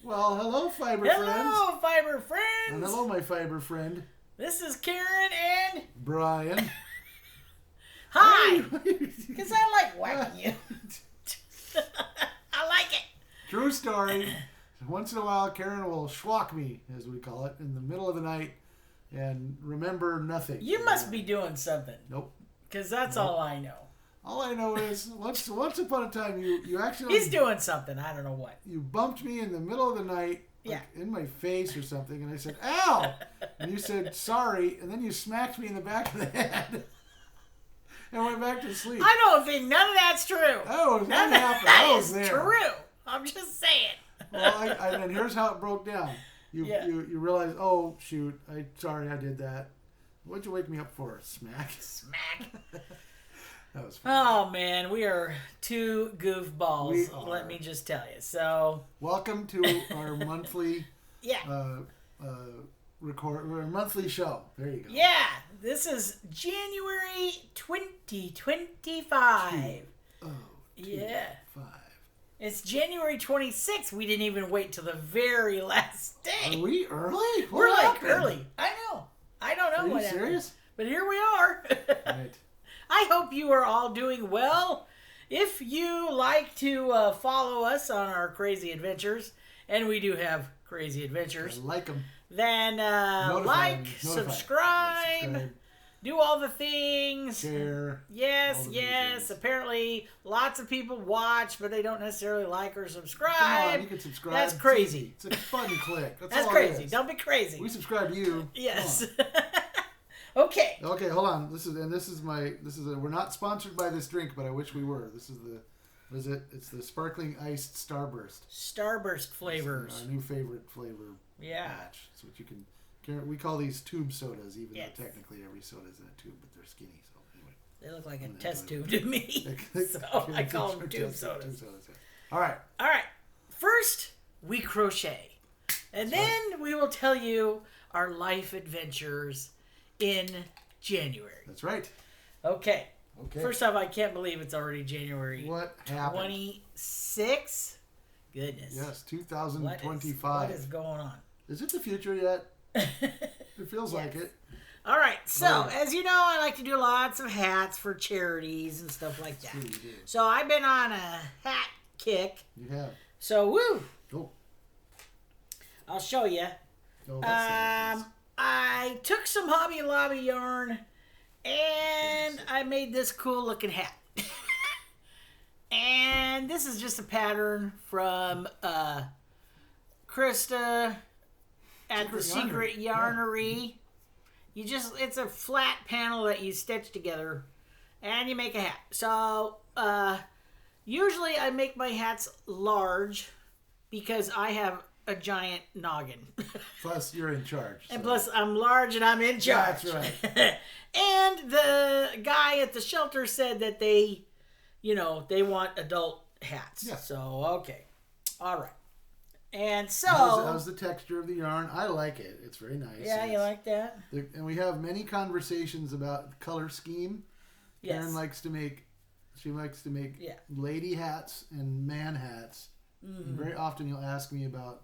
Well, hello, fiber friends. Hello, fiber friends. And hello, my fiber friend. This is Karen and Brian. hi. Because I like whacking you. I like it. True story. Once in a while, Karen will schwack me, as we call it, in the middle of the night and remember nothing. You must be doing something. Nope. Because that's all I know. All I know is once upon a time you actually He's doing something. I don't know what. you bumped me in the middle of the night, like Yeah. in my face or something, and I said, "Ow!" And you said sorry, and then you smacked me in the back of the head, and went back to sleep. I don't think none of that's true. Oh, that happened. That I was is there. true. I'm just saying. Well, and here's how it broke down. You Yeah. realize, oh shoot, sorry I did that. What'd you wake me up for? Smack. Smack. That was fun. Oh, man. We are two goofballs. We are. Let me just tell you. So, Welcome to our monthly yeah. our monthly show. There you go. Yeah. This is January 2025. Oh, Yeah. 5. It's January 26th. We didn't even wait till the very last day. Are we early? We're What like happened? early. I know. I don't know Are what you happened. serious? But here we are. Right. I hope you are all doing well. If you like to follow us on our crazy adventures, and we do have crazy adventures, I like them. then like, subscribe, do all the things. Share. Yes, all the yes. things. Apparently, lots of people watch, but they don't necessarily like or Come subscribe. on, you can subscribe. That's crazy. It's a button click. That's all it crazy. is. Don't be crazy. We subscribe to you. Yes. Okay. Okay, hold on. We're not sponsored by this drink, but I wish we were. This is what is it? It's the sparkling iced Starburst. Starburst flavors. Our new favorite flavor Yeah. batch. So we call these tube sodas, even Yes. though technically every soda is in a tube, but they're skinny. So anyway, They look like a test tube to me. They- So I call them tube sodas. Yeah. All right. All right. First, we crochet. And then we will tell you our life adventures in January. That's right. Okay. Okay. First off, I can't believe it's already January What happened? 26. Goodness. Yes, What 2025. is going on? Is it the future yet? It feels like it. All right. So, Right. as you know, I like to do lots of hats for charities and stuff like that. True, you do. So, I've been on a hat kick. You have. So, woo. Oh. I'll show you. Oh, that's nice. I took some Hobby Lobby yarn and I made this cool looking hat. And this is just a pattern from Krista at the Secret Yarnery. It's a flat panel that you stitch together and you make a hat. So, usually I make my hats large because I have a giant noggin. Plus, you're in charge. And so- plus, I'm large and I'm in charge. That's right. And the guy at the shelter said that they want adult hats. Yeah. So, okay. All right. And so... How's the texture of the yarn? I like it. It's very nice. Yeah, you like that? And we have many conversations about color scheme. Yes. Karen likes to make Yeah. lady hats and man hats. Mm-hmm. And very often you'll ask me about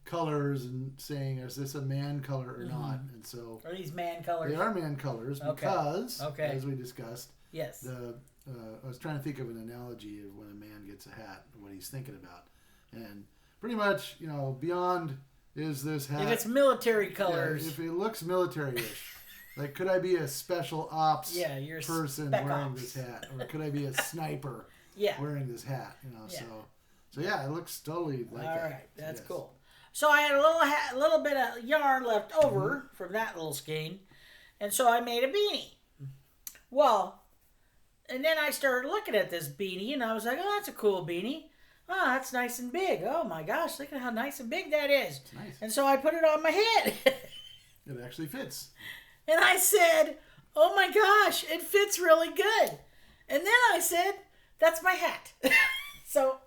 colors and saying, is this a man color or not? And so Are these man colors? they are man colors because, Okay. as we discussed, Yes. I was trying to think of an analogy of when a man gets a hat and what he's thinking about. And pretty much, beyond is this hat... If it's military colors... Yeah, if it looks military-ish. Like, could I be a special ops you're person spec wearing ops. this hat? Or could I be a sniper Yeah. wearing this hat? Yeah. So yeah, it looks totally like that. All right, that's Yes. cool. So I had a little bit of yarn left over from that little skein, and so I made a beanie. Well, and then I started looking at this beanie, and I was like, "Oh, that's a cool beanie. Oh, that's nice and big. Oh my gosh, look at how nice and big that is." It's nice. And so I put it on my head, It actually fits. and I said, "Oh my gosh, it fits really good." And then I said, "That's my hat." So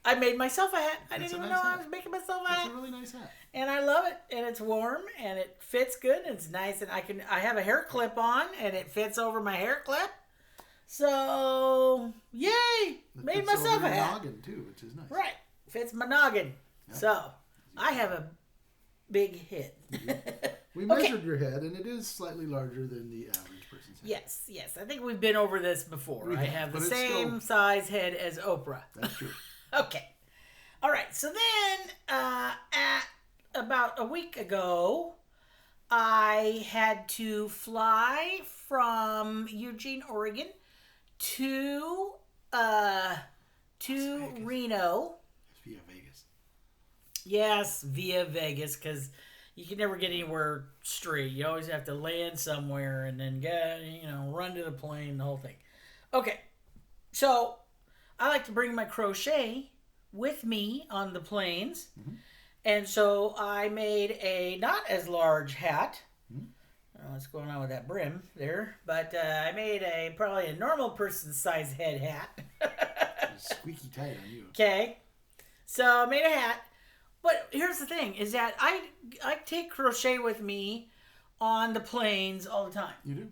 I made myself a hat. I That's didn't a even nice know I hat. was making myself a It's hat. a really nice hat. And I love it, and it's warm, and it fits good, and it's nice, and I have a hair clip on, and it fits over my hair clip. So, yay! It Made fits myself over a your hat. noggin too, which is nice. Right. Fits my noggin. So I have a big head. We measured your head, and it is slightly larger than the average person's head. Yes. I think we've been over this before. I have the same size head as Oprah. That's true. Okay. All right. So then, at about a week ago, I had to fly from Eugene, Oregon, to Reno. It's via Vegas. Yes, via Vegas, because you can never get anywhere straight. You always have to land somewhere and then run to the plane, the whole thing. Okay, so I like to bring my crochet with me on the planes. Mm-hmm. And so I made a not as large hat. Mm-hmm. I don't know what's going on with that brim there, but I made probably a normal person's size head hat. Squeaky tight on you. Okay, so I made a hat. But here's the thing, is that I take crochet with me on the planes all the time. You do?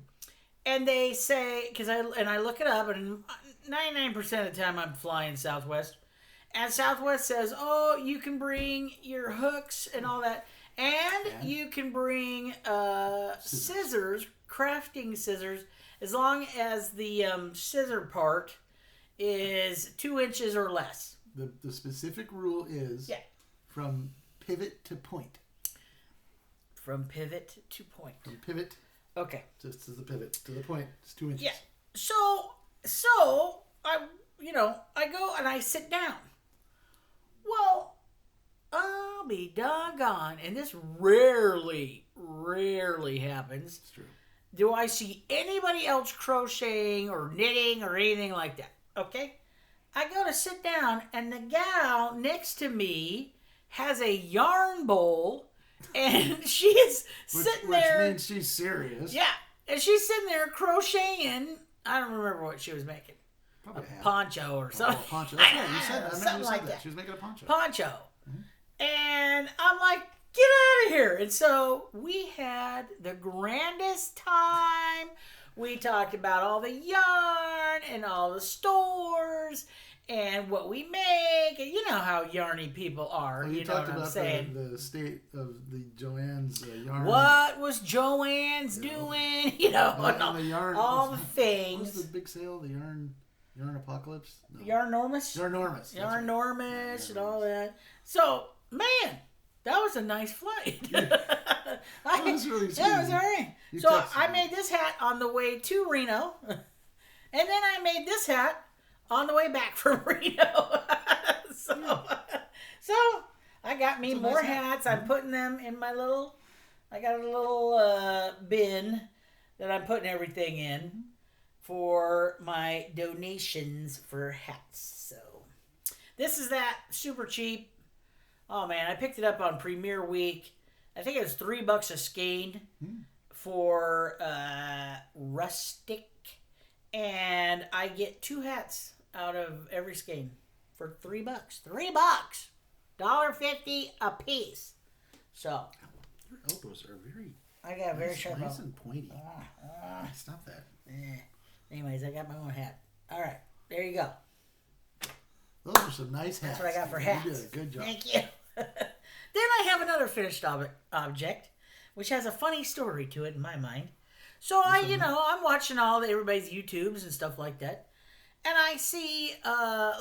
And they say, because I look it up, and 99% of the time I'm flying Southwest. And Southwest says, oh, you can bring your hooks and all that. And you can bring scissors, crafting scissors, as long as the scissor part is 2 inches or less. The specific rule is from pivot to point. From pivot to point. From pivot. Okay. Just to the pivot to the point. It's 2 inches. Yeah. So I go and I sit down. Well, I'll be doggone, and this rarely happens. It's true. Do I see anybody else crocheting or knitting or anything like that? Okay? I go to sit down, and the gal next to me has a yarn bowl, and she's sitting there. Which means she's serious. Yeah, and she's sitting there crocheting. I don't remember what she was making. Probably a poncho or something. Oh, poncho. That's right. You said that. Something like that. She was making a poncho. Poncho. Mm-hmm. And I'm like, get out of here. And so we had the grandest time. We talked about all the yarn and all the stores and what we make. And you know how yarny people are. Well, you know what I'm saying? The state of the Joanne's yarn. What was Joanne's doing? You know, the yarn, all the things. What was the big sale? The yarn apocalypse? No. Yarnormous? Yarnormous Yarnormous and all that. So, man, that was a nice flight. That was really sweet. Yeah, it was all right. So I made this hat on the way to Reno. And then I made this hat on the way back from Reno. So I got me more hats. I'm putting them in my I got a little bin that I'm putting everything in for my donations for hats. So this is that super cheap. Oh man, I picked it up on Premiere Week. I think it was $3 a skein for rustic, and I get 2 hats out of every skein for $3. $3, $1.50 a piece. So your elbows are very. I got very sharp. Nice and pointy. Stop that. Anyways, I got my own hat. All right, there you go. Those are some nice hats. That's what I got for hats. You did a good job. Thank you. Then I have another finished object, which has a funny story to it in my mind. So I'm watching everybody's YouTubes and stuff like that, and I see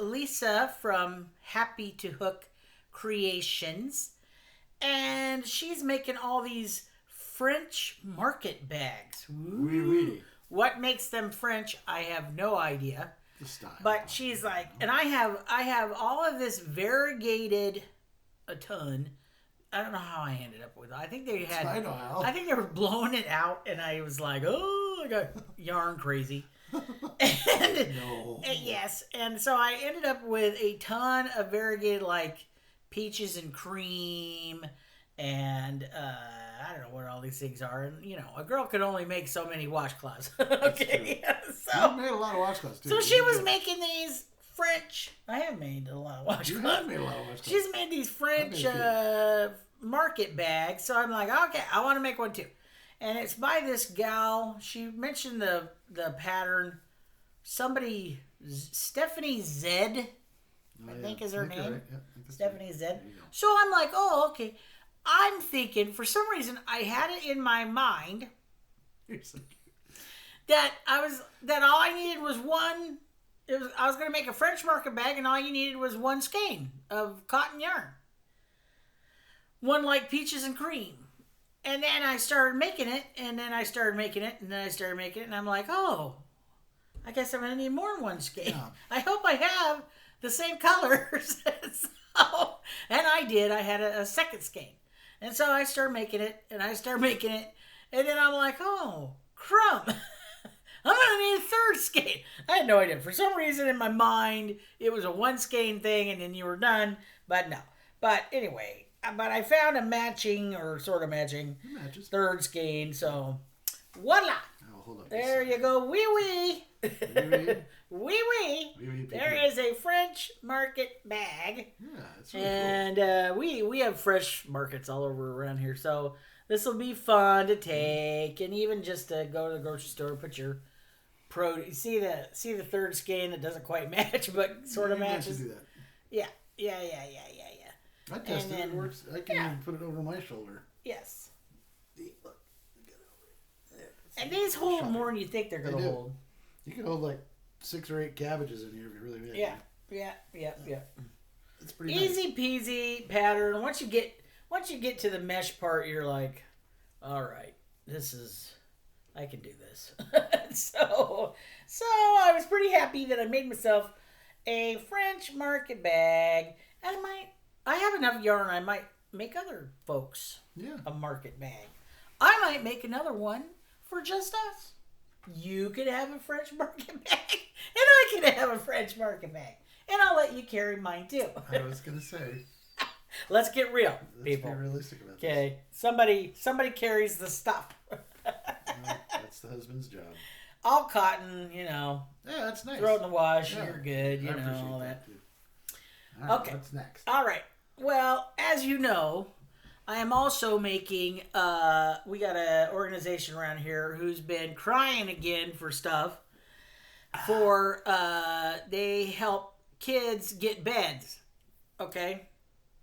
Lisa from Happy to Hook Creations, and she's making all these French market bags. Oui, oui. What makes them French? I have no idea. The style. But she's like, and I have all of this variegated a ton. I don't know how I ended up with it. I think they had. I know how. I think they were blowing it out, and I was like, oh, I got yarn crazy. Yes, and so I ended up with a ton of variegated, like peaches and cream, and I don't know what all these things are. And a girl could only make so many washcloths. Okay, so you made a lot of washcloths too. So she was making these French. I have made a lot of washcloths. You have made a lot of washcloths. She's made these French market bags. So I'm like, okay, I want to make one too. And it's by this gal. She mentioned the pattern. Somebody, Stephanie Zed, I think is her name. Right. Yeah, Stephanie is dead. There you go. So I'm like, oh, okay. I'm thinking, for some reason, I had it in my mind You're so that all I needed was one. I was going to make a French market bag, and all you needed was one skein of cotton yarn. One like peaches and cream. And then I started making it, and then I started making it, and then I started making it, and I'm like, oh, I guess I'm going to need more than one skein. Yeah. I hope I have the same colors. So, and I did. I had a second skein. And so I started making it, and and then I'm like, oh, crumb. I'm going to need a third skein. I had no idea. For some reason in my mind, it was a one skein thing, and then you were done. But no. But anyway, I found a matching, or sort of matching, It matches. third skein. So, voila. Oh, hold up. There you go. Wee wee. Oui, oui. Wee wee. Oui, oui, There pipi. is a French market bag. Yeah, it's really And we have fresh markets all over around here. So this will be fun to take. And even just to go to the grocery store, put your produce. See the third skein that doesn't quite match, but cool. sort of You guys matches. should do that. Yeah. I tested it. then- It works. I can yeah. even put it over my shoulder. Yes. See, look. Get it over there. And these hold Shut more it. than you think they're They going to do. hold. You can hold like 6 or 8 cabbages in here if you really want. Yeah. It's pretty Easy peasy pattern. Once you get to the mesh part, you're like, all right, I can do this. so I was pretty happy that I made myself a French market bag, and I have enough yarn. I might make other folks nice. Yeah. a market bag. I might make another one for just us. You could have a French market bag, and I could have a French market bag. And I'll let you carry mine too. I was gonna say. Let's get real, Let's people. be realistic about this. Okay, somebody carries the stuff. No, that's the husband's job. All cotton, Yeah, that's nice. throw it in the wash, Yeah, you're good, I appreciate all that. too. All right, Okay. what's next? All right. Well, as you know, I am also making. We got an organization around here who's been crying again for stuff. For they help kids get beds. Okay,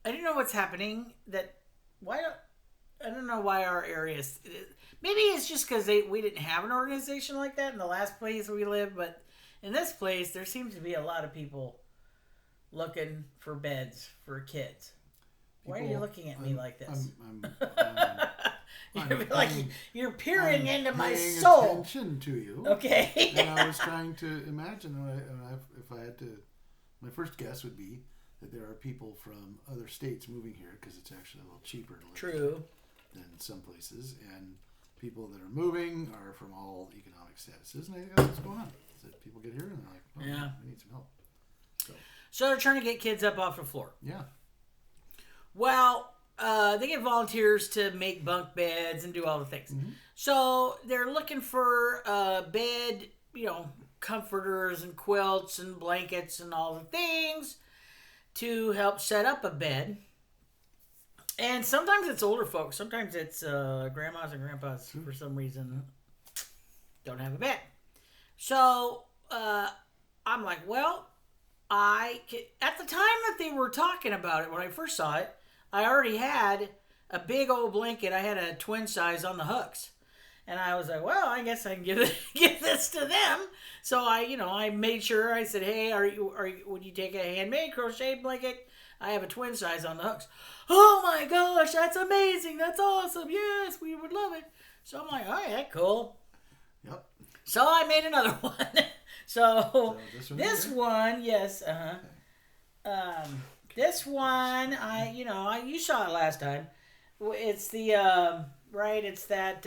I don't know what's happening. I don't know why our area. Maybe it's just because we didn't have an organization like that in the last place we lived, but in this place there seems to be a lot of people looking for beds for kids. Why are you looking at me like this? You're peering into my paying soul. attention to you. Okay. And I was trying to imagine if I had to. My first guess would be that there are people from other states moving here because it's actually a little cheaper to live True. than some places, and people that are moving are from all economic statuses, and I think that's what's going on. Is that people get here and they're like, oh, Yeah. we need some help. So they're trying to get kids up off the floor. Yeah. Well, they get volunteers to make bunk beds and do all the things. Mm-hmm. So they're looking for bed, comforters and quilts and blankets and all the things to help set up a bed. And sometimes it's older folks. Sometimes it's grandmas and grandpas for some reason don't have a bed. So I'm like, well, at the time that they were talking about it, when I first saw it, I already had a big old blanket. I had a twin size on the hooks. And I was like, well, I guess I can give this to them. So I made sure. I said, hey, would you take a handmade crochet blanket? I have a twin size on the hooks. Oh my gosh, that's amazing. That's awesome. Yes, we would love it. So I'm like, all right, cool. Yep. So I made another one. So this here? one, yes, this one, you saw it last time. It's the right. It's that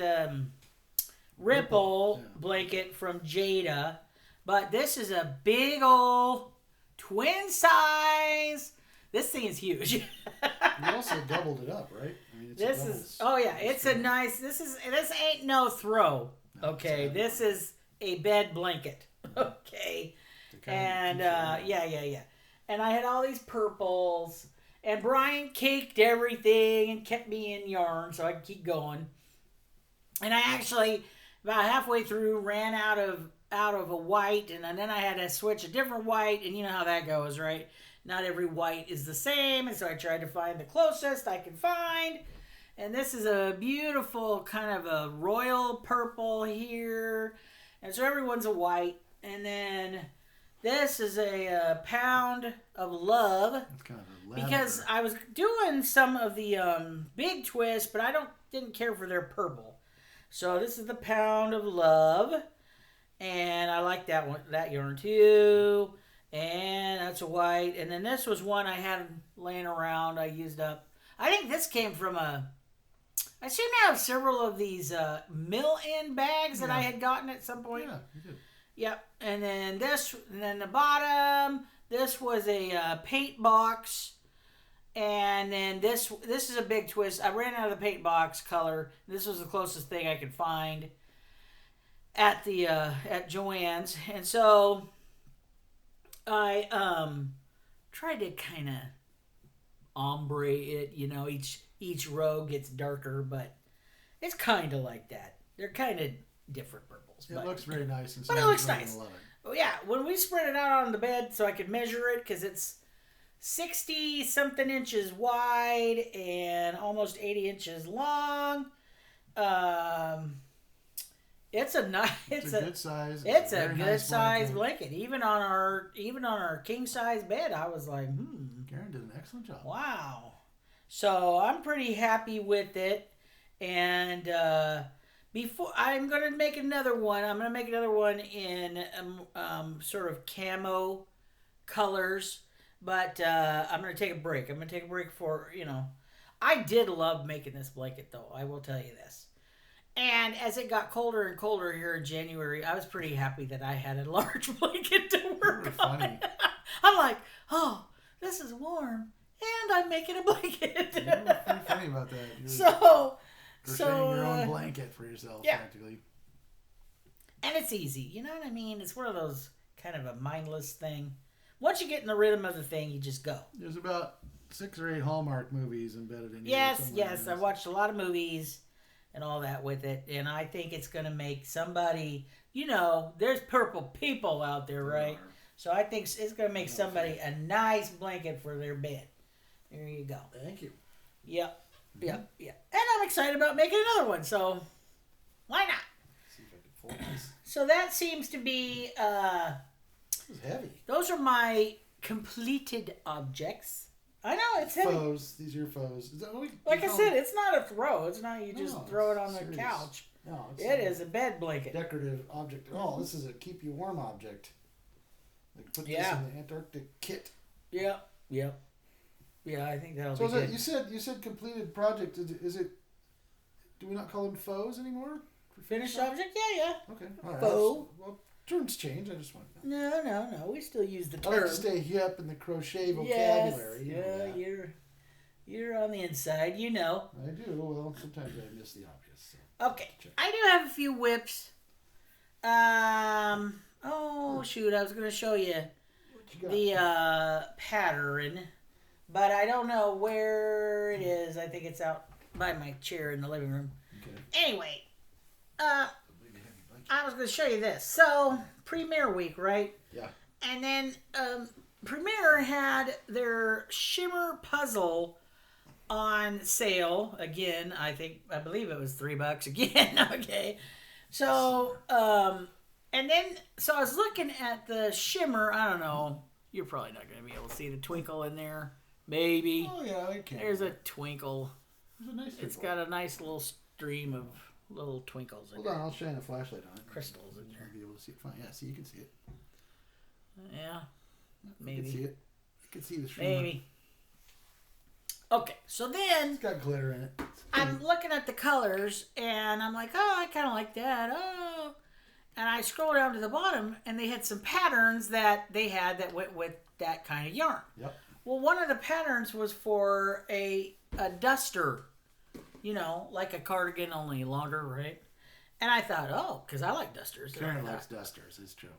ripple yeah. blanket from Jada, but this is a big old twin size. This thing is huge. You also doubled it up, right? I mean, This ain't no throw. No, Okay, it's a this is a bed blanket. Okay. And yeah. And I had all these purples, and Brian caked everything and kept me in yarn so I could keep going. And I actually, about halfway through, ran out of a white, and then I had to switch a different white, and you know how that goes, right? not every white is the same, and so I tried to find the closest I could find. And this is a beautiful kind of a royal purple here. And so everyone's a white. And then this is a pound of love. It's kind of a lavender. Because I was doing some of the big twists, but I didn't care for their purple. So this is the pound of love. And I like that yarn too. And that's a white. And then this was one I had laying around. I used up. I think this came from I seem to have several of these mill-in bags that I had gotten at some point. Yeah, you did. Yep. And then the bottom, this was a paint box. And then this is a big twist. I ran out of the paint box color. This was the closest thing I could find at the at Joann's. And so I tried to kind of ombre it, each row gets darker, but it's kind of like that. They're kind of different purples. It looks very nice. And but it looks really nice. love it. Oh, yeah, when we spread it out on the bed so I could measure it, because it's 60-something inches wide and almost 80 inches long. It's a good size. It's a very good nice size blanket. Even on our king size bed, I was like, Karen did an excellent job. wow. So I'm pretty happy with it. And before I'm gonna make another one. I'm gonna make another one in sort of camo colors. But I'm gonna take a break. I'm gonna take a break for I did love making this blanket though. I will tell you this. And as it got colder and colder here in January, I was pretty happy that I had a large blanket to work on. Funny. I'm like, oh, this is warm, and I'm making a blanket. You were pretty funny about that. You So crocheting your own blanket for yourself, practically. And it's easy. You know what I mean? It's one of those kind of a mindless thing. Once you get in the rhythm of the thing, you just go. There's about 6 or 8 Hallmark movies embedded in Yes. I watched a lot of movies and all that with it, and I think it's going to make somebody, there's purple people out there, right? So I think it's going to make somebody a nice blanket for their bed. There you go. Thank you. Yep. And I'm excited about making another one, so why not? Let's see if I can fold this. So that seems to be, This is heavy. those are my completed objects. I know, it's heavy. Foes. These are your foes. Is that what Like I said, it's not a throw. It's not you just No, throw it on it's the serious. couch. No, it's It is a bed blanket. decorative object. Oh, this is a keep you warm object. Like put this Yeah. in the Antarctic kit. Yep. Yeah, I think that'll So be is it, good. you said completed project. Is it? Do we not call them foes anymore? Finished object? Yeah. Okay. All right. Faux. Well, terms change. I just want to know. No. We still use the I term. like to stay hip in the crochet Yes. vocabulary. You know Yeah, that. you're on the inside. You know. I do. Well, sometimes I miss the obvious. So. Okay. I do have a few whips. Oh shoot! I was gonna show you What you got? the pattern, but I don't know where it is. I think it's out by my chair in the living room. Okay. Anyway, Big heavy blanket. I was going to show you this. So, Premiere Week, right? Yeah. And then Premiere had their Shimmer Puzzle on sale again. I believe it was $3 again. Okay. So, and then, so I was looking at the shimmer. I don't know. You're probably not going to be able to see the twinkle in there. Maybe. Oh yeah, I can. There's a twinkle. There's a nice. It's circle. got a nice little stream of little twinkles in Hold there. on, I'll shine a flashlight on it. Crystals in there. You'll be able to see it fine. Yeah, see, you can see it. Yeah, You maybe. can see it. You can see the shimmer. Maybe. Okay, so then It's got glitter in it. I'm looking at the colors and I'm like, oh, I kind of like that. Oh. And I scroll down to the bottom and they had some patterns that they had that went with that kind of yarn. Yep. Well, one of the patterns was for a duster, like a cardigan, only longer, right? And I thought, oh, because I like dusters. And I Karen thought, likes dusters. It's true.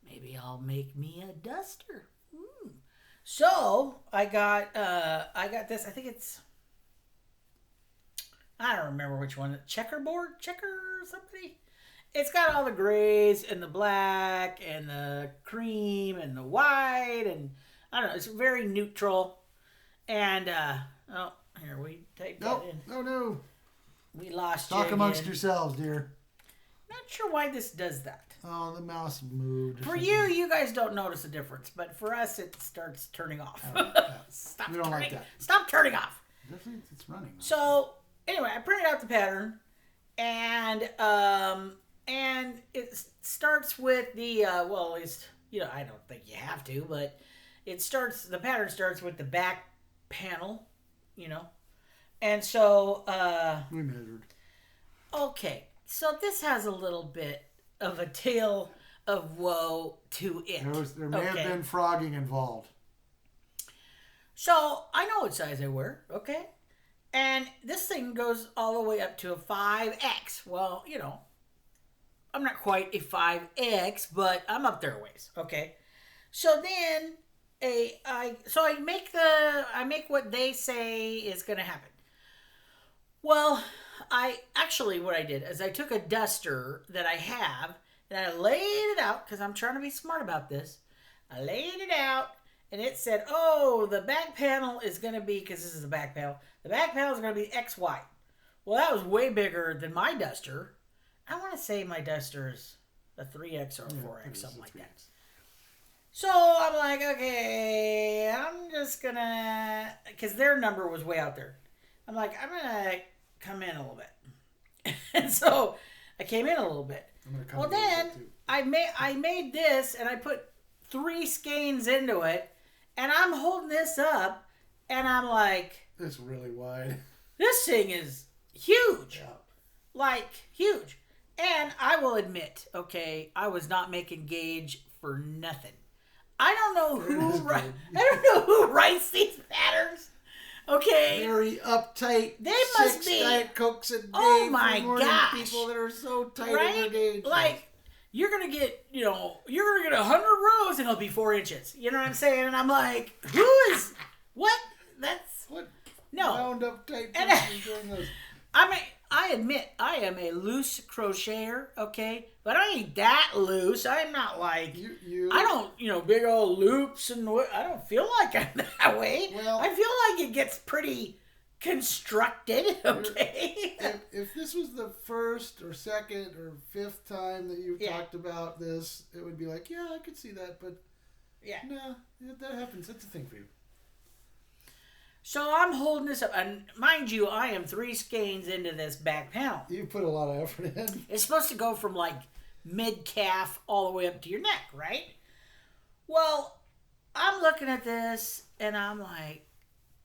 maybe I'll make me a duster. So I got this. I think it's, I don't remember which one. Checker something. It's got all the grays and the black and the cream and the white, and I don't know. It's very neutral. And, oh, here, we type Nope. that in. Oh, no. We lost Talk you amongst again. yourselves, dear. Not sure why this does that. Oh, the mouse moved. For you guys don't notice a difference, but for us, it starts turning off. Stop We don't like turning- that. Stop turning off. Definitely, it's running. So anyway, I printed out the pattern, and it starts with the well, at least I don't think you have to, but the pattern starts with the back panel, and so We measured. okay, so this has a little bit of a tale of woe to it. There may have been frogging involved. So I know what size I wear, okay? And this thing goes all the way up to a 5X. Well, I'm not quite a 5X, but I'm up there a ways, okay? So then I make what they say is gonna happen. Well, what I did is I took a duster that I have and I laid it out because I'm trying to be smart about this. I laid it out and it said, oh, the back panel is going to be, because this is the back panel, the back panel is going to be XY. Well, that was way bigger than my duster. I want to say my duster is a 3X or a 4X, something like that. So I'm like, okay, I'm just going to, because their number was way out there. I'm like, I'm going to come in a little bit. And so I came in a little bit. Well, then I made this and I put 3 skeins into it, and I'm holding this up, and I'm like, it's really wide. This thing is huge. Yeah. Like, huge. And I will admit, okay, I was not making gauge for nothing. I don't know who writes these patterns. Okay. Very uptight. They must be. Diet Cokes a day. Oh my morning gosh. People that are so tight Right? in their gauge. Like, you're gonna get 100 rows and it'll be 4 inches. You know what I'm saying? And I'm like, who is what? That's what? No. Wound up tight And- person is doing those. I admit I am a loose crocheter, okay, but I ain't that loose. I'm not like I don't big old loops and I don't feel like I'm that way. Well, I feel like it gets pretty constructed, okay. If this was the first or second or fifth time that you've talked about this, it would be like, yeah, I could see that, but no, that happens. That's a thing for you. So I'm holding this up, and mind you, I am 3 skeins into this back panel. You put a lot of effort in. It's supposed to go from like mid-calf all the way up to your neck, right? Well, I'm looking at this, and I'm like,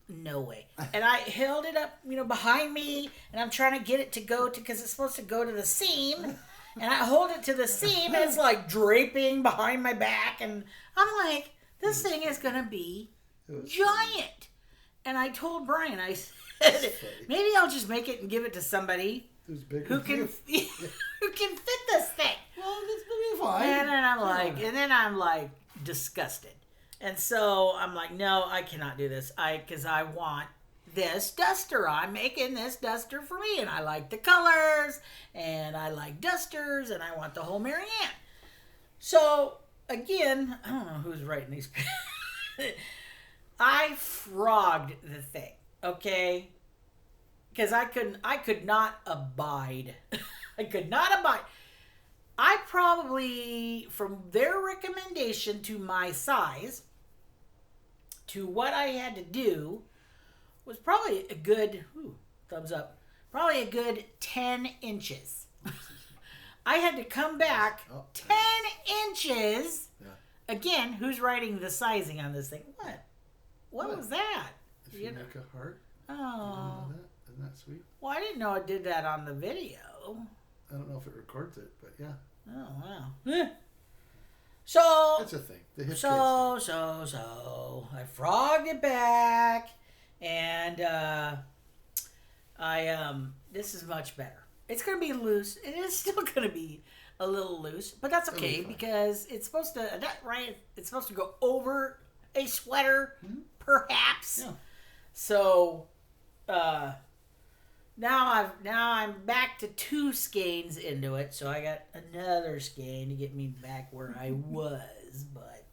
no way. And I held it up, behind me, and I'm trying to get it to go to, because it's supposed to go to the seam, and I hold it to the seam, and it's like draping behind my back, and I'm like, this thing is going to be giant. And I told Brian, I said, maybe I'll just make it and give it to somebody who's big who can fit this thing. Well, this will be fine. And then I'm like disgusted. And so I'm like, no, I cannot do this. Because I want this duster. I'm making this duster for me, and I like the colors, and I like dusters, and I want the whole Marianne. So again, I don't know who's writing these. I frogged the thing, okay? Because I could not abide. I could not abide. I probably, from their recommendation to my size, to what I had to do, was probably a good, thumbs up, probably a good 10 inches. I had to come back 10 inches. Yeah. Again, who's writing the sizing on this thing? What was that? If you make a heart. Oh. Isn't that sweet? Well, I didn't know it did that on the video. I don't know if it records it, but yeah. Oh, wow. So. That's a thing. The hip So. I frogged it back, and this is much better. It's going to be loose. It is still going to be a little loose, but that's okay because it's supposed to, it's supposed to go over a sweater, perhaps. Yeah. So, now I'm back to 2 skeins into it. So I got another skein to get me back where I was. But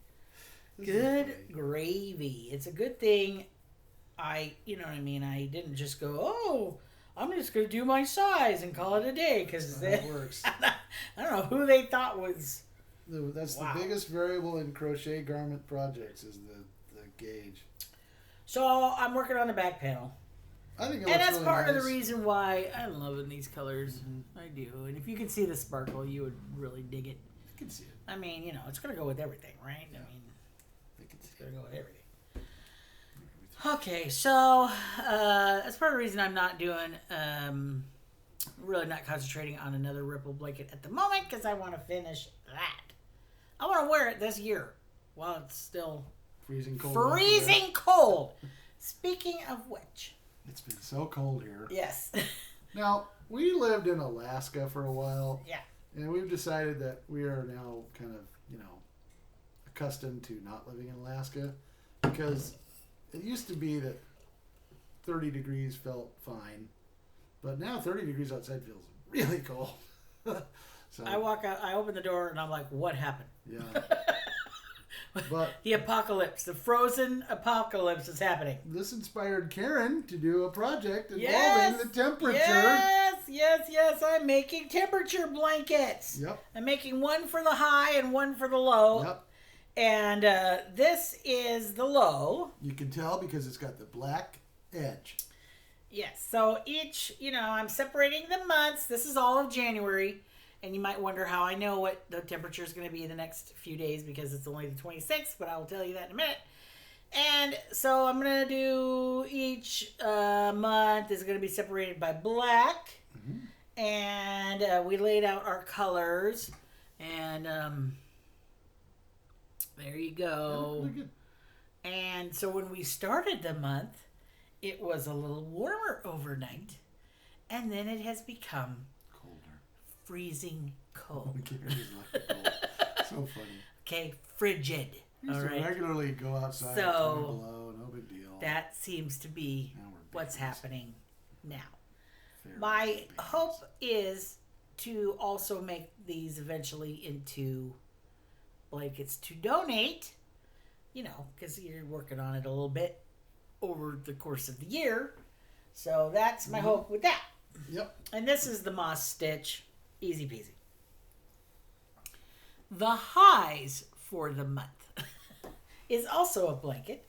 Good gravy. It's a good thing you know what I mean? I didn't just go, oh, I'm just going to do my size and call it a day. Because that works. I don't know who they thought was... That's the biggest variable in crochet garment projects is the gauge. So I'm working on the back panel. I think and that's really part of the reason why I'm loving these colors. Mm-hmm. I do. And if you could see the sparkle, you would really dig it. I can see it. I mean, it's going to go with everything, right? Yeah. I mean, it's going to go with everything. Okay, so that's part of the reason I'm not doing, really not concentrating on another Ripple blanket at the moment, because I want to finish that. I want to wear it this year while it's still freezing cold. Freezing cold. Speaking of which, it's been so cold here. Yes. Now, we lived in Alaska for a while. Yeah. And we've decided that we are now kind of, accustomed to not living in Alaska, because it used to be that 30 degrees felt fine, but now 30 degrees outside feels really cold. So I walk out, I open the door, and I'm like, what happened? Yeah. But the apocalypse, the frozen apocalypse is happening. This inspired Karen to do a project involving the temperature. Yes. I'm making temperature blankets. Yep. I'm making one for the high and one for the low. Yep. And this is the low. You can tell because it's got the black edge. Yes. So each, I'm separating the months. This is all of January. And you might wonder how I know what the temperature is going to be the next few days, because it's only the 26th, but I will tell you that in a minute. And so I'm going to do each month is going to be separated by black. Mm-hmm. And we laid out our colors. And there you go. Yeah, and so when we started the month, it was a little warmer overnight. And then it has become freezing cold. So funny. Okay, frigid. All right. Regularly go outside. So below, no big deal. That seems to be what's happening now. Fair My hope is to also make these eventually into blankets to donate. Because you're working on it a little bit over the course of the year. So that's my hope with that. Yep. And this is the Moss Stitch. Easy peasy. The highs for the month is also a blanket.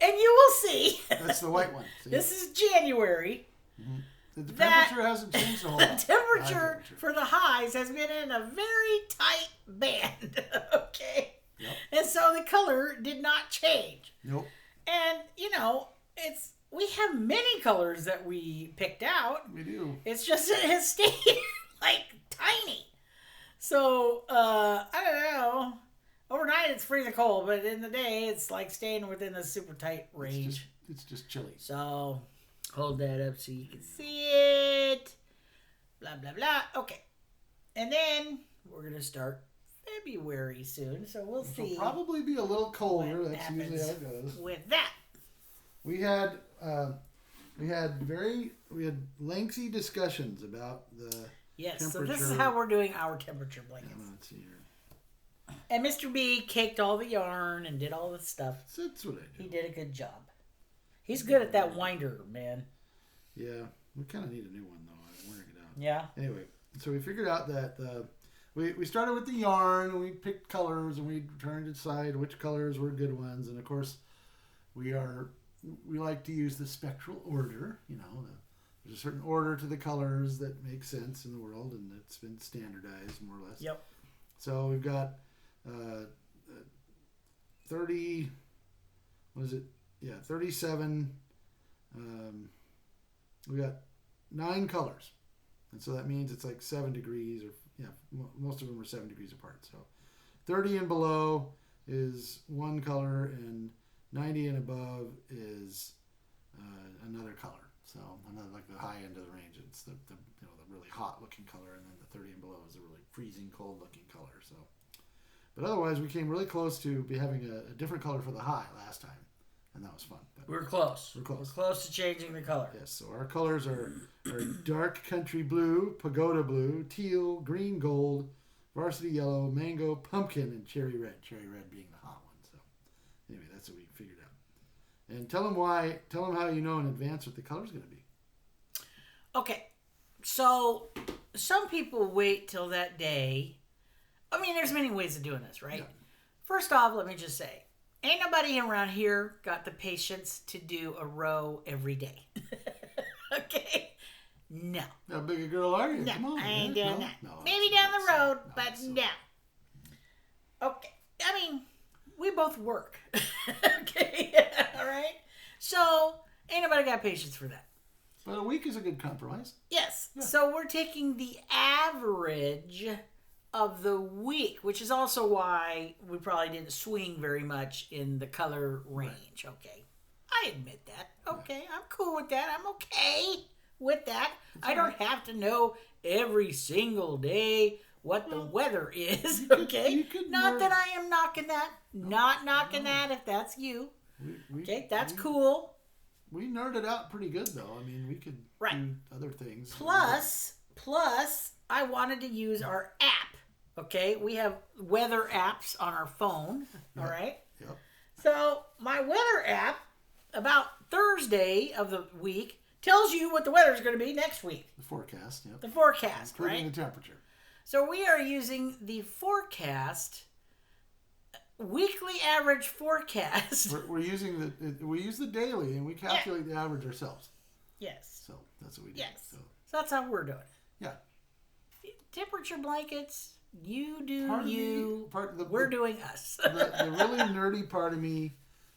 And you will see. That's the white one. See? This is January. Mm-hmm. The temperature hasn't changed a whole lot. The temperature for the highs has been in a very tight band. Okay? Yep. And so the color did not change. Nope. And, we have many colors that we picked out. We do. It's just it has stayed tiny. So, I don't know. Overnight it's freezing cold, but in the day it's staying within the super tight range. It's just chilly. So, hold that up so you can see it. Blah, blah, blah. Okay. And then we're going to start February soon, so we'll see. It'll probably be a little colder. That's usually how it goes. With that. We had lengthy discussions about the Yes, so this is how we're doing our temperature blankets. Let's see here. And Mr. B caked all the yarn and did all the stuff. That's what I do. He did a good job. He's good at that winder, man. Yeah, we kind of need a new one though. I'm wearing it out. Yeah. Anyway, so we figured out that we started with the yarn and we picked colors and we trying to decide which colors were good ones. And of course, we like to use the spectral order. There's a certain order to the colors that makes sense in the world, and it's been standardized more or less. Yep. So we've got 30. What is it? Yeah, 37. We got 9 colors, and so that means it's 7 degrees, or most of them are 7 degrees apart. So 30 and below is one color, and 90 and above is another color. So another the high end of the range. It's the really hot looking color, and then the 30 and below is the really freezing cold looking color. So, but otherwise we came really close to having a different color for the high last time, and that was fun. But we're close. We're close. We're close to changing the color. Yes. So our colors are dark country blue, pagoda blue, teal, green gold, varsity yellow, mango, pumpkin, and cherry red. Cherry red being the hot one. So And tell them why. Tell them how you know in advance what the color's going to be. Okay, so some people wait till that day. I mean, there's many ways of doing this, right? Yeah. First off, let me just say, ain't nobody around here got the patience to do a row every day. Okay? No. How big a girl are you? No, Come on, I ain't man. doing that. No, Maybe that's- down the that's- road, but that's- no. Okay. I mean, we both work. Okay? All right? So, ain't nobody got patience for that. But a week is a good compromise. Yes. Yeah. So, we're taking the average of the week, which is also why we probably didn't swing very much in the color range. Okay. I admit that. Okay. I'm cool with that. I'm okay with that. I don't have to know every single day what the weather is. Okay. you could Not nerd- that I am knocking that. Not knocking that if that's you. We, Okay. That's we, cool. We nerded out pretty good, though. I mean, we could Right. do other things. Plus, I wanted to use our app. Okay, we have weather apps on our phone. All right. Yep. So my weather app, about Thursday of the week, tells you what the weather is going to be next week. The forecast, yep. The forecast, Including right? the temperature. So we are using the forecast, weekly average forecast. We're using we use the daily and we calculate the average ourselves. Yes. So that's what we do. Yes. So, So that's how we're doing it. yeah. Temperature blankets, you do Part of you. me, We're doing us. the really nerdy part of me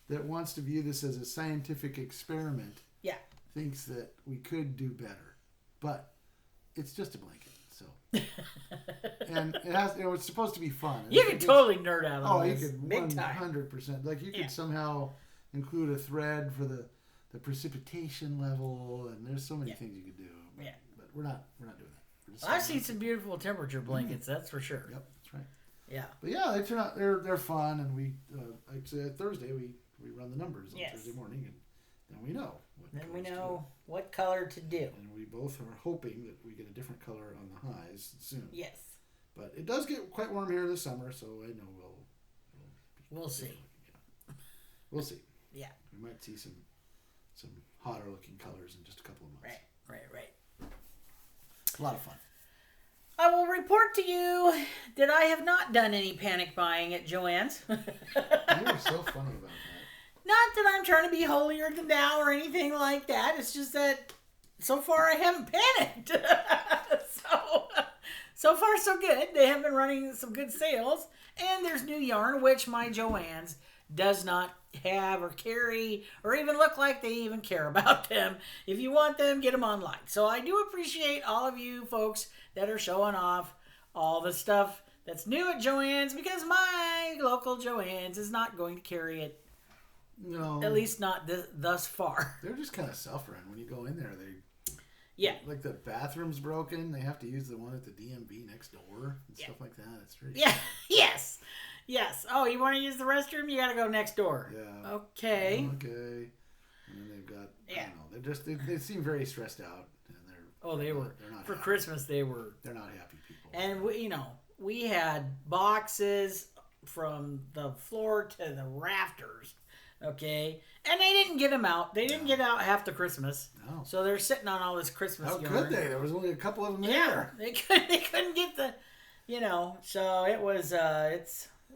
that wants to view this as a scientific experiment Yeah. thinks that we could do better, but it's just a blanket. So, and it was supposed to be fun. You It- can it's- totally nerd out Oh, on you this. could Big time. 100%. Like you could Yeah. somehow include a thread for the precipitation level, and there's so many Yeah. things you could do. Yeah. But we're not doing that. We're just I've seen some beautiful temperature blankets, that's for sure. Yep, that's right. Yeah. But yeah, they turn out they're fun, and we like say Thursday we run the numbers on Yes. Thursday morning, and then we know. What Then we colors to know what color to do. do. And we both are hoping that we get a different color on the highs soon. Yes. But it does get quite warm here this summer, so I know We'll see. Yeah. We'll see. Yeah. We might see some hotter looking colors in just a couple of months. Right. A lot of fun. I will report to you that I have not done any panic buying at Joann's. You were so funny about that. Not that I'm trying to be holier than thou or anything like that. It's just that so far I haven't panicked. So far so good. They have been running some good sales. And there's new yarn, which my Joann's does not have or carry or even look like they even care about them. If you want them, get them online. So I do appreciate all of you folks that are showing off all the stuff that's new at Joann's, because my local Joann's is not going to carry it, No. at least not thus far. They're just kind of suffering when you go in there. Yeah. Like the bathroom's broken. They have to use the one at the DMV next door and stuff like that. It's very Yeah. Yes. Oh, you want to use the restroom? You got to go next door. Yeah. Okay. Okay. And then they've got I Yeah. don't know. They seem very stressed out, and They were they're not for happy. Christmas. They were, They're not happy people. and we had boxes from the floor to the rafters. Okay, and they didn't get them out. They didn't get out half the Christmas. No. So they're sitting on all this Christmas How yarn. could they? There was only a couple of them Yeah, there. they couldn't get the, so it was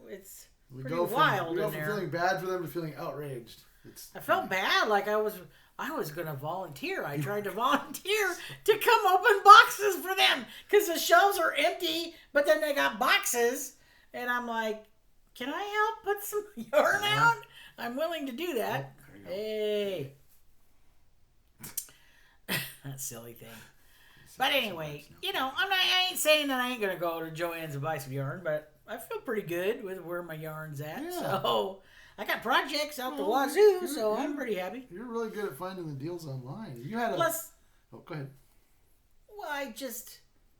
it's We pretty go from, wild we go in from there. feeling bad for them to feeling outraged. I felt bad, like I was going to volunteer. I tried to volunteer to come open boxes for them because the shelves are empty, but then they got boxes, and I'm like, can I help put some yarn out? I'm willing to do that. Oh, there you go. Hey, that silly thing. But anyway, I ain't saying that I ain't gonna go to Joann's and buy some yarn, but I feel pretty good with where my yarn's at. Yeah. So I got projects out the Well, wazoo, so I'm pretty happy. You're really good at finding the deals online. You had a Plus, Oh, go ahead. well,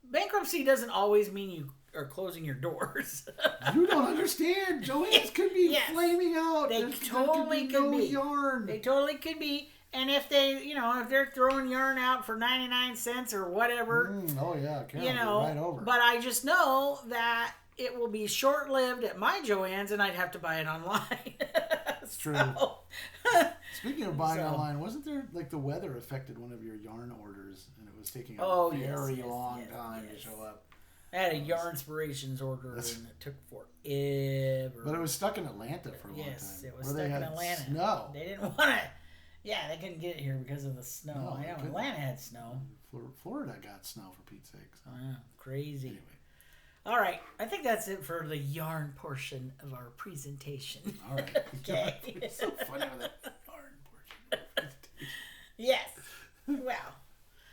bankruptcy doesn't always mean you are closing your doors. You don't understand. Joann's could be Yes. flaming out. They There totally could could be no be. yarn. They totally could be. And if if they're throwing yarn out for 99 cents or whatever, Oh yeah, Carol, right over. but I just know that it will be short-lived at my Joann's and I'd have to buy it online. That's true. So, Speaking of buying online, wasn't there like the weather affected one of your yarn orders, and it was taking a very long time to show up? I had a Yarn Inspirations order, and it took forever. But it was stuck in Atlanta for a long time. Yes, it was stuck in Atlanta. Snow. They didn't want to. Yeah, they couldn't get it here because of the snow. No, I know Atlanta had snow. Florida got snow, for Pete's sake. So. I know, crazy. Anyway. All right, I think that's it for the yarn portion of our presentation. All right. Okay. It's so funny with that yarn portion. Yes. Wow.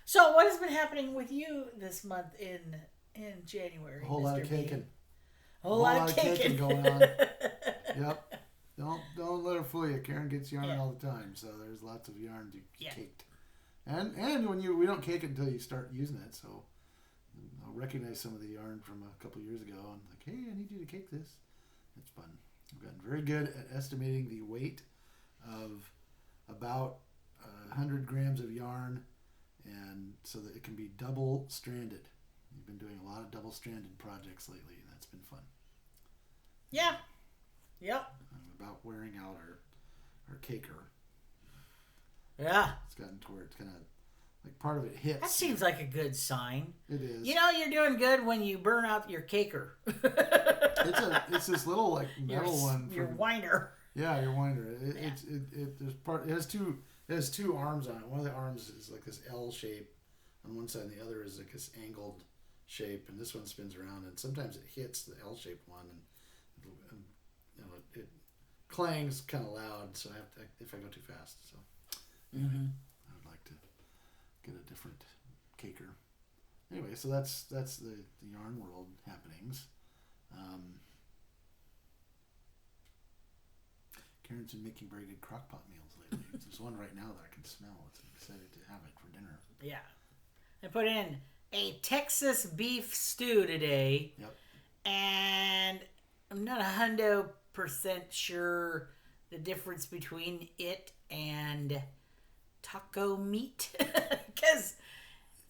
So, what has been happening with you this month in January? A whole lot of Mr. B? caking. A whole lot of caking going on. Yep. Don't let her fool you. Karen gets yarn all the time, so there's lots of yarn to be caked. And when we don't cake it until you start using it, so I'll recognize some of the yarn from a couple years ago and like, hey, I need you to cake this. It's fun. I've gotten very good at estimating the weight of about 100 grams of yarn, and so that it can be double stranded. We've been doing a lot of double stranded projects lately, and that's been fun. Yeah. Yep. About wearing out our caker. Yeah. It's gotten to where it's kind of like part of it hits. That seems like a good sign. It is. You know, you're doing good when you burn out your caker. It's this little like metal one. Your winder. Yeah, your winder. It has two arms on it. One of the arms is like this L shape on one side, and the other is like this angled shape. And this one spins around, and sometimes it hits the L shaped one, and it clangs kind of loud. So I have to if I go too fast. So I would like to get a different caker. Anyway, so that's the yarn world happenings. Karen's been making very good crockpot meals lately. There's one right now that I can smell. I'm excited to have it for dinner. Yeah. I put in a Texas beef stew today. Yep. And I'm not 100% sure the difference between it and taco meat. Because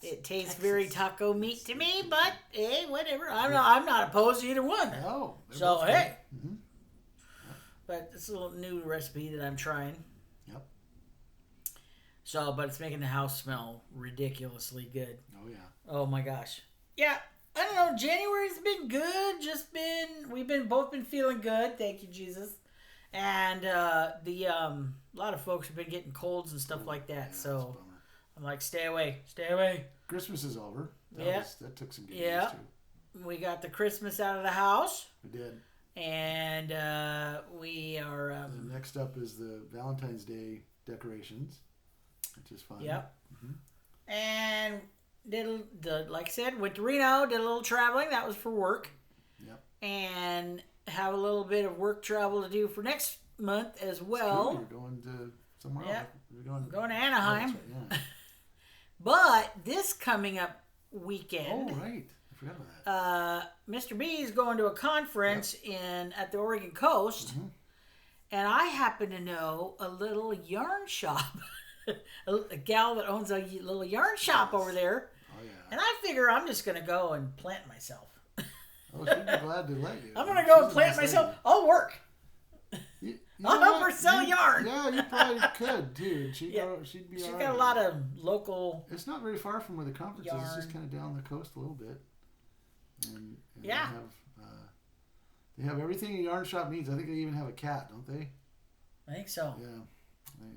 it tastes very taco meat to me, but hey, whatever. I'm not opposed to either one. Oh. So, hey. Mm-hmm. But it's a little new recipe that I'm trying. Yep. So, but it's making the house smell ridiculously good. Oh, yeah. Oh, my gosh. Yeah. I don't know. January's been good. We've both been feeling good. Thank you, Jesus. And a lot of folks have been getting colds and stuff like that. Yeah, so I'm like, stay away. Christmas is over. That took some getting used to. We got the Christmas out of the house. We did. And we are... the next up is the Valentine's Day decorations, which is fun. Yep. Mm-hmm. And like I said, went to Reno, did a little traveling. That was for work. Yep. And have a little bit of work travel to do for next month as well. You're going to somewhere else. You're going to Anaheim. Oh, that's right, yeah. But this coming up weekend... Oh, right. I forgot about that. Mr. B is going to a conference at the Oregon coast, and I happen to know a little yarn shop, a gal that owns a little yarn shop over there. Oh yeah. And I figure I'm just going to go and plant myself. Oh, she'd be glad to let you. I'm going to go and plant myself. Lady. I'll work. I'll help her sell yarn. Yeah, you probably could too. She'd be. She's got a lot of local. It's not very far from where the conference is. It's just kind of down the coast a little bit. And they have everything a yarn shop needs. I think they even have a cat, don't they? I think so. Yeah,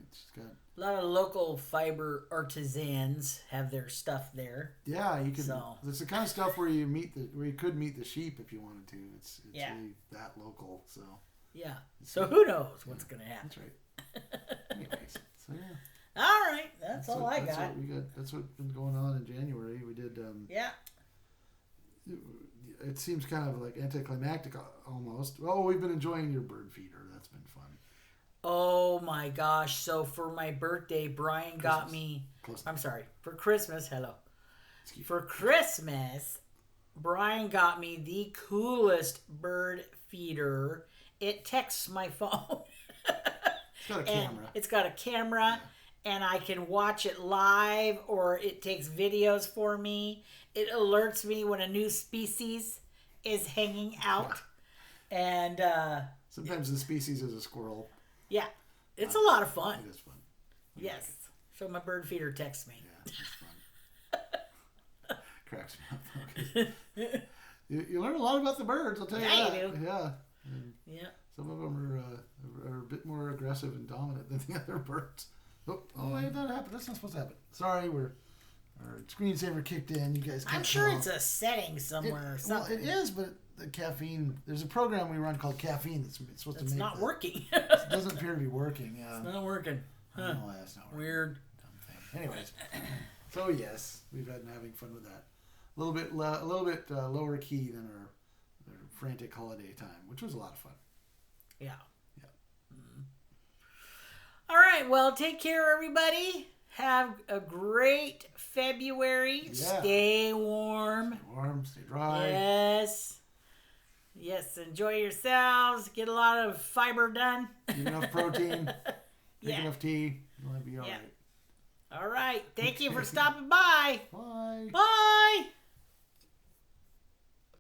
it's got a lot of local fiber artisans have their stuff there. Yeah, you can. So. It's the kind of stuff where you could meet the sheep if you wanted to. It's really that local. So yeah. So who knows what's going to happen? That's right. Anyways, so yeah. All right, that's all I got. What we got. That's what's been going on in January. We did. It seems kind of like anticlimactic almost. Oh, we've been enjoying your bird feeder. That's been fun. Oh my gosh. So for my birthday, Brian got me... For Christmas, hello. For Christmas, Brian got me the coolest bird feeder. It texts my phone. It's got a camera. It's got a camera, and I can watch it live, or it takes videos for me. It alerts me when a new species is hanging out. And sometimes the species is a squirrel. Yeah. It's a lot of fun. It is fun. Yes. So my bird feeder texts me. Yeah, it's fun. Cracks me up. You learn a lot about the birds, I'll tell you Yeah, that. you do. Yeah. Yeah. Some of them are a bit more aggressive and dominant than the other birds. Wait, that happened. That's not supposed to happen. Sorry, our screensaver kicked in. You guys can't I'm sure tell. it's a setting somewhere or Well, something. it is, but the caffeine. There's a program we run called Caffeine that's supposed to It's make not working. It doesn't appear to be working. Yeah. It's not working. Huh. No, that's not working. Weird. Dumb thing. Anyways, so yes, we've been having fun with that. A little bit lower key than our frantic holiday time, which was a lot of fun. Yeah. Yeah. All right. Well, take care, everybody. Have a great February. Yeah. Stay warm. Stay warm, stay dry. Yes. Yes. Enjoy yourselves. Get a lot of fiber done. Eat enough protein. Drink Yeah. enough tea. You'll be all Yeah. right. All right. Thank you for stopping by. Bye. Bye.